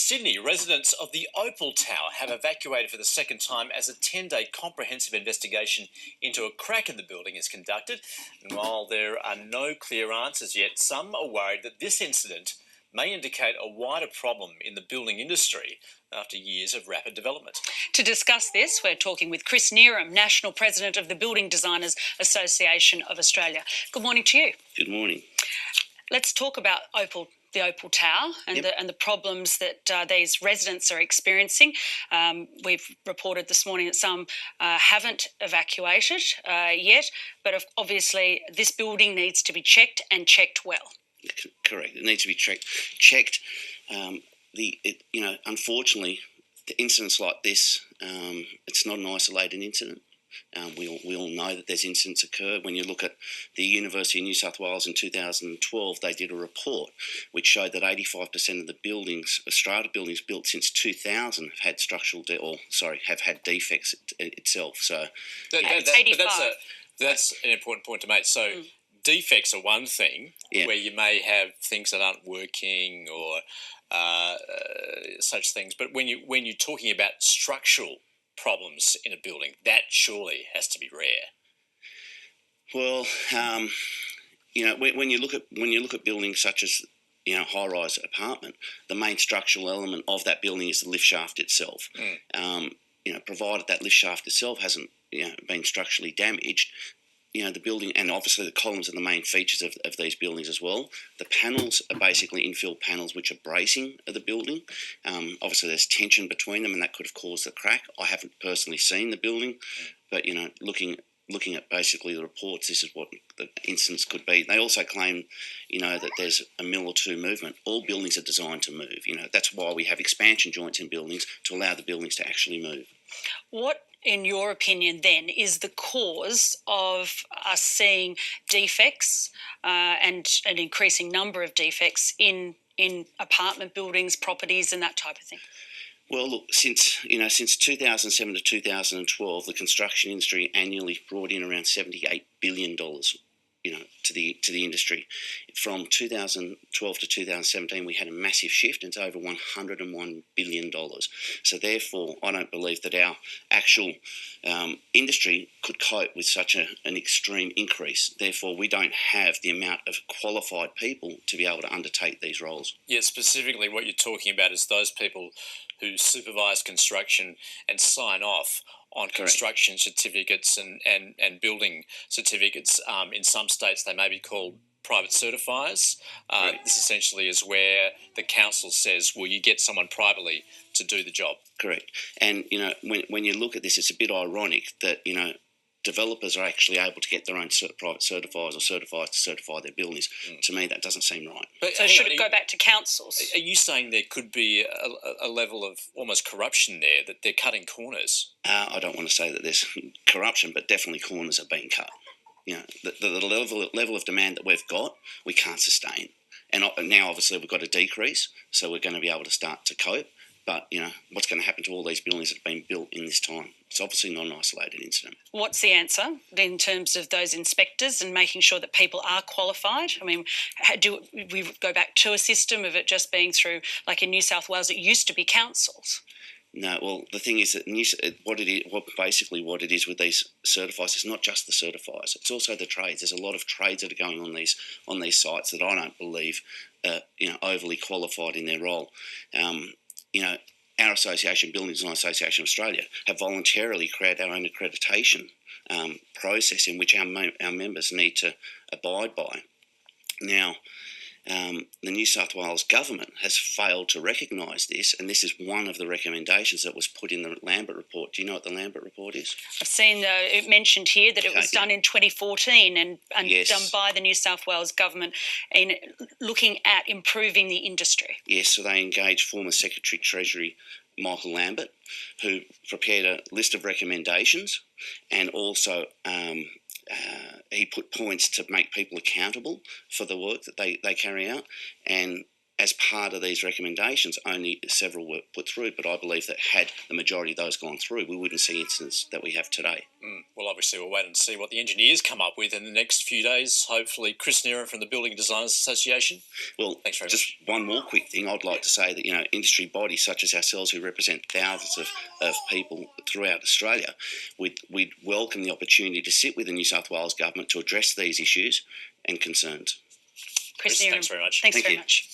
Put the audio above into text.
Sydney, residents of the Opal Tower have evacuated for the second time as a 10-day comprehensive investigation into a crack in the building is conducted. And while there are no clear answers yet, some are worried that this incident may indicate a wider problem in the building industry after years of rapid development. To discuss this, we're talking with Knierim, National President of the Building Designers Association of Australia. Good morning to you. Good morning. Let's talk about the Opal Tower and the problems that these residents are experiencing. We've reported this morning that some haven't evacuated yet, but obviously this building needs to be checked and checked well. Correct. It needs to be checked. Unfortunately, the incidents like this, it's not an isolated incident. We all know that there's incidents occur. When you look at the University of New South Wales in 2012, they did a report which showed that 85% of the buildings, strata buildings built since 2000, have had have had defects itself. So that's an important point to make. So defects are one thing, where you may have things that aren't working or such things. But when you're talking about structural problems in a building, that surely has to be rare. Well, when you look at buildings such as high-rise apartment, the main structural element of that building is the lift shaft itself. Provided that lift shaft itself hasn't been structurally damaged, the building, and obviously the columns are the main features of these buildings as well. The panels are basically infill panels which are bracing of the building. Obviously there's tension between them and that could have caused the crack. I haven't personally seen the building, but looking at basically the reports, this is what the instance could be. They also claim, that there's a mill or two movement. All buildings are designed to move. That's why we have expansion joints in buildings, to allow the buildings to actually move. What, in your opinion, then, is the cause of us seeing defects and an increasing number of defects in apartment buildings, properties, and that type of thing? Well, look, since 2007 to 2012, the construction industry annually brought in around $78 billion, to the industry. From 2012 to 2017, we had a massive shift into over $101 billion. So therefore, I don't believe that our actual industry could cope with such an extreme increase. Therefore, we don't have the amount of qualified people to be able to undertake these roles. Yeah, specifically what you're talking about is those people who supervise construction and sign off on construction certificates and building certificates. In some states, they may be called private certifiers. This essentially is where the council says, well, you get someone privately to do the job. Correct. And, when you look at this, it's a bit ironic that, developers are actually able to get their own private certifiers or certifiers to certify their buildings. To me, that doesn't seem right. But so should it go back to councils? Are you saying there could be a level of almost corruption there, that they're cutting corners? I don't want to say that there's corruption, but definitely corners are being cut. The level of demand that we've got, we can't sustain. And now, obviously, we've got a decrease, so we're going to be able to start to cope. But, what's going to happen to all these buildings that have been built in this time? It's obviously not an isolated incident. What's the answer in terms of those inspectors and making sure that people are qualified? I mean, do we go back to a system of it just being through, like in New South Wales, it used to be councils? No, well, the thing is that what it is with these certifiers is not just the certifiers; it's also the trades. There's a lot of trades that are going on these sites that I don't believe are overly qualified in their role. Our association, Building Design Association of Australia, have voluntarily created our own accreditation process in which our members need to abide by. Now, the New South Wales government has failed to recognise this, and this is one of the recommendations that was put in the Lambert report. Do you know what the Lambert report is? I've seen it mentioned here that it was done in 2014 and done by the New South Wales government in looking at improving the industry. Yes, so they engaged former Secretary Treasury Michael Lambert, who prepared a list of recommendations, and also he put points to make people accountable for the work that they carry out. And as part of these recommendations, only several were put through, but I believe that had the majority of those gone through, we wouldn't see incidents that we have today. Well, obviously, we'll wait and see what the engineers come up with in the next few days. Hopefully, Chris Knierim from the Building Designers Association. Well, thanks very just much. One more quick thing. I'd like to say that, industry bodies such as ourselves, who represent thousands of people throughout Australia, we'd welcome the opportunity to sit with the New South Wales government to address these issues and concerns. Chris Knierim, thanks very much. Thanks Thank very you. much.